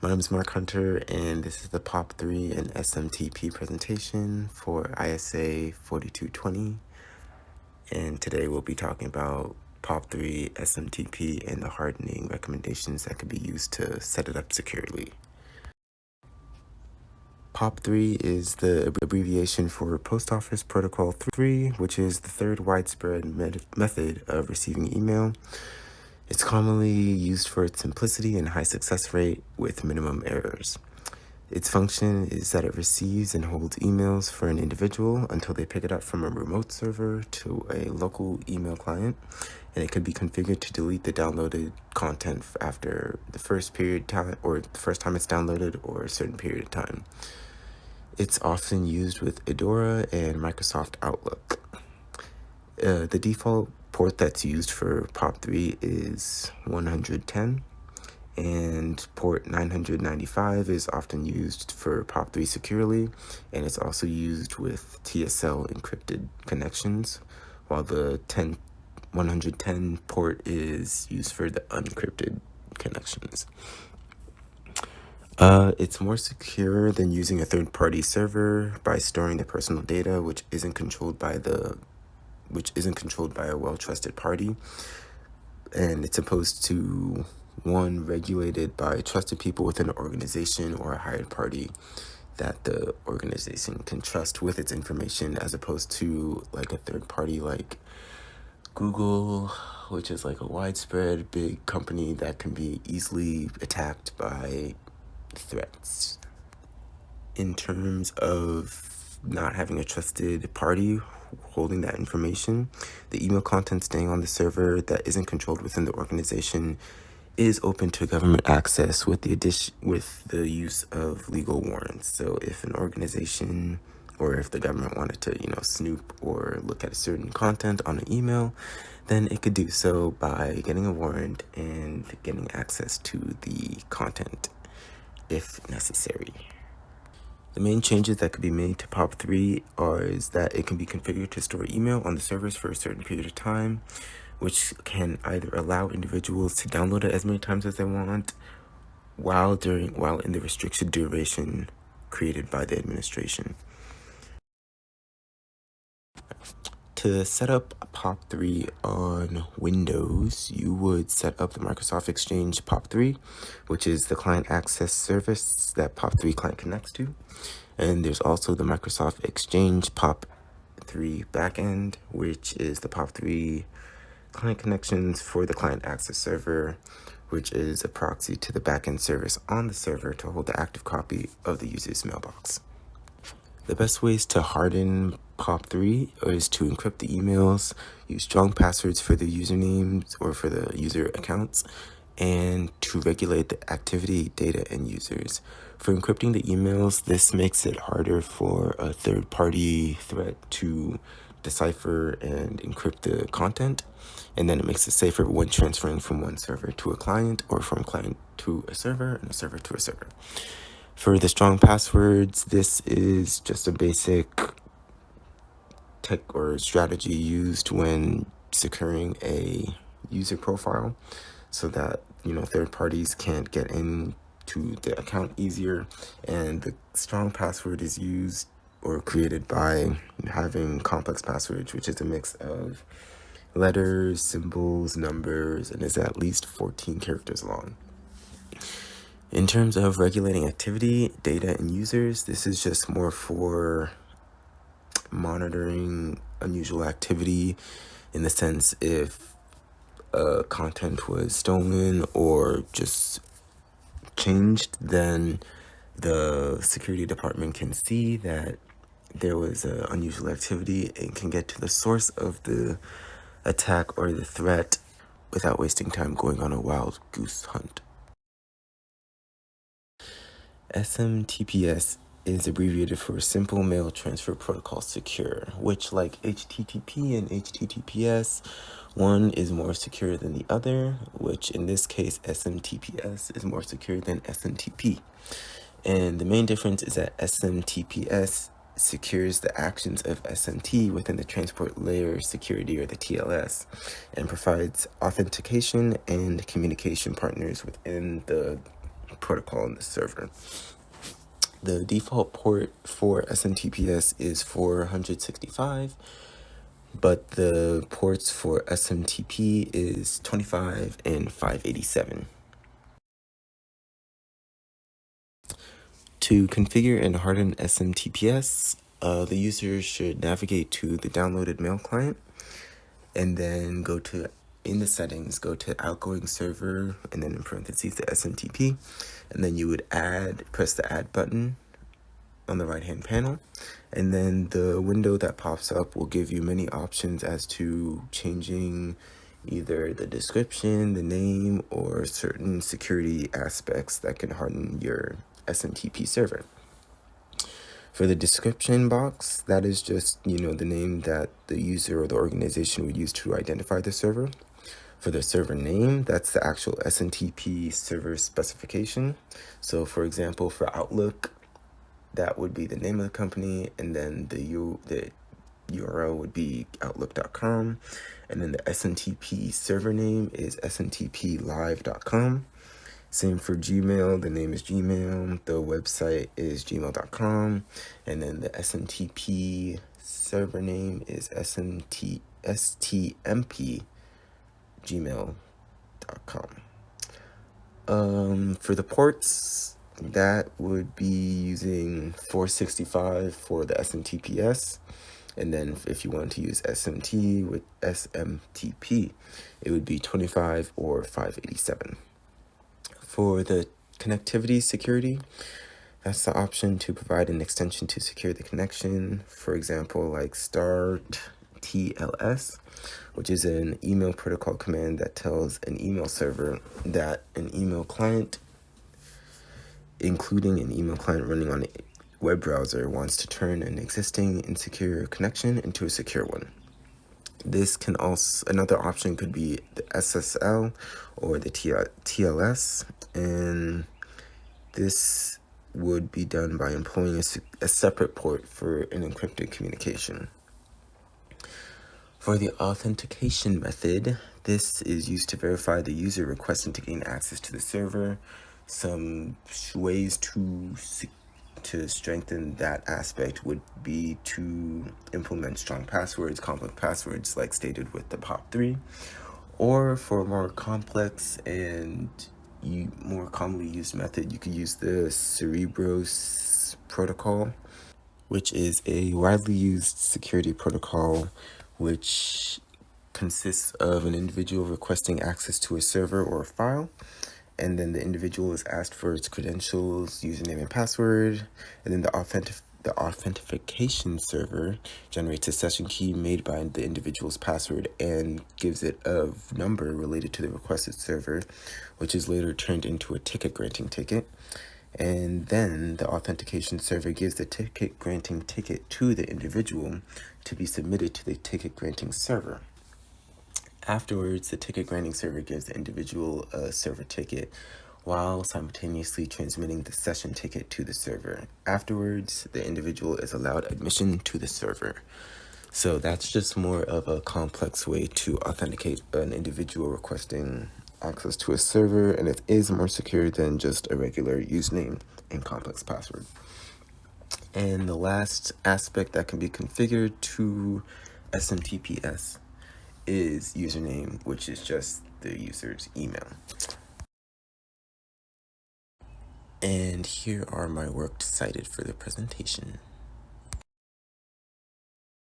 My name is Mark Hunter, and this is the POP3 and SMTP presentation for ISA 4220. And today we'll be talking about POP3, SMTP, and the hardening recommendations that could be used to set it up securely. POP3 is the abbreviation for Post Office Protocol 3, which is the third widespread method of receiving email. It's commonly used for its simplicity and high success rate with minimum errors. Its function is that it receives and holds emails for an individual until they pick it up from a remote server to a local email client, and it could be configured to delete the downloaded content after the first period time, or the first time it's downloaded, or a certain period of time. It's often used with Edora and Microsoft Outlook. The default port that's used for POP3 is 110, and port 995 is often used for POP3 securely, and it's also used with TSL encrypted connections, while the 110 port is used for the unencrypted connections. It's more secure than using a third-party server by storing the personal data, which isn't controlled by a well-trusted party, and it's opposed to one regulated by trusted people within an organization or a hired party that the organization can trust with its information, as opposed to like a third party like Google, which is like a widespread big company that can be easily attacked by threats. In terms of not having a trusted party holding that information, the email content staying on the server that isn't controlled within the organization is open to government access with the use of legal warrants. So if an organization or if the government wanted to, snoop or look at a certain content on an email, then it could do so by getting a warrant and getting access to the content if necessary. The main changes that could be made to POP3 is that it can be configured to store email on the servers for a certain period of time, which can either allow individuals to download it as many times as they want while in the restricted duration created by the administration. To set up POP3 on Windows, you would set up the Microsoft Exchange POP3, which is the client access service that POP3 client connects to. And there's also the Microsoft Exchange POP3 backend, which is the POP3 client connections for the client access server, which is a proxy to the backend service on the server to hold the active copy of the user's mailbox. The best ways to harden POP3 is to encrypt the emails, use strong passwords for the usernames or for the user accounts, and to regulate the activity, data, and users. For encrypting the emails, this makes it harder for a third-party threat to decipher and encrypt the content, and then it makes it safer when transferring from one server to a client, or from client to a server and a server to a server. For the strong passwords, this is just a basic tech or strategy used when securing a user profile so that third parties can't get into the account easier. And the strong password is used or created by having complex passwords, which is a mix of letters, symbols, numbers, and is at least 14 characters long. In terms of regulating activity, data, and users, this is just more for monitoring unusual activity, in the sense if content was stolen or just changed, then the security department can see that there was unusual activity and can get to the source of the attack or the threat without wasting time going on a wild goose hunt. SMTPS is abbreviated for Simple Mail Transfer Protocol Secure, which, like HTTP and HTTPS, one is more secure than the other, which in this case SMTPS is more secure than SMTP. And the main difference is that SMTPS secures the actions of SMT within the transport layer security, or the TLS, and provides authentication and communication partners within the protocol in the server. The default port for SMTPS is 465, but the ports for SMTP is 25 and 587. To configure and harden SMTPS, the user should navigate to the downloaded mail client and then in the settings, go to outgoing server and then in parentheses the SMTP, and then you would press the add button on the right hand panel, and then the window that pops up will give you many options as to changing either the description, the name, or certain security aspects that can harden your SMTP server. For the description box, that is just, the name that the user or the organization would use to identify the server. For the server name, that's the actual SMTP server specification. So for example, for Outlook, that would be the name of the company, and then the URL would be outlook.com, and then the SMTP server name is smtplive.com. Same for Gmail, the name is Gmail, the website is gmail.com, and then the SMTP server name is stmpgmail.com. For the ports, that would be using 465 for the SMTPS, and then if you want to use SMT with SMTP, it would be 25 or 587. For the connectivity security, that's the option to provide an extension to secure the connection. For example, like start TLS, which is an email protocol command that tells an email server that an email client, including an email client running on a web browser, wants to turn an existing insecure connection into a secure one. Another option could be the SSL or the TLS, and this would be done by employing a separate port for an encrypted communication. For the authentication method, this is used to verify the user requesting to gain access to the server. Some ways to strengthen that aspect would be to implement strong passwords, complex passwords like stated with the POP3, or for a more complex and more commonly used method, you could use the Cerberus protocol, which is a widely used security protocol which consists of an individual requesting access to a server or a file, and then the individual is asked for its credentials, username, and password, and then the authentication server generates a session key made by the individual's password and gives it a number related to the requested server, which is later turned into a ticket granting ticket. And then the authentication server gives the ticket granting ticket to the individual to be submitted to the ticket granting server. Afterwards, the ticket granting server gives the individual a server ticket while simultaneously transmitting the session ticket to the server. Afterwards, the individual is allowed admission to the server. So that's just more of a complex way to authenticate an individual requesting access to a server, and it is more secure than just a regular username and complex password. And the last aspect that can be configured to SMTPS is username, which is just the user's email. And here are my work cited for the presentation.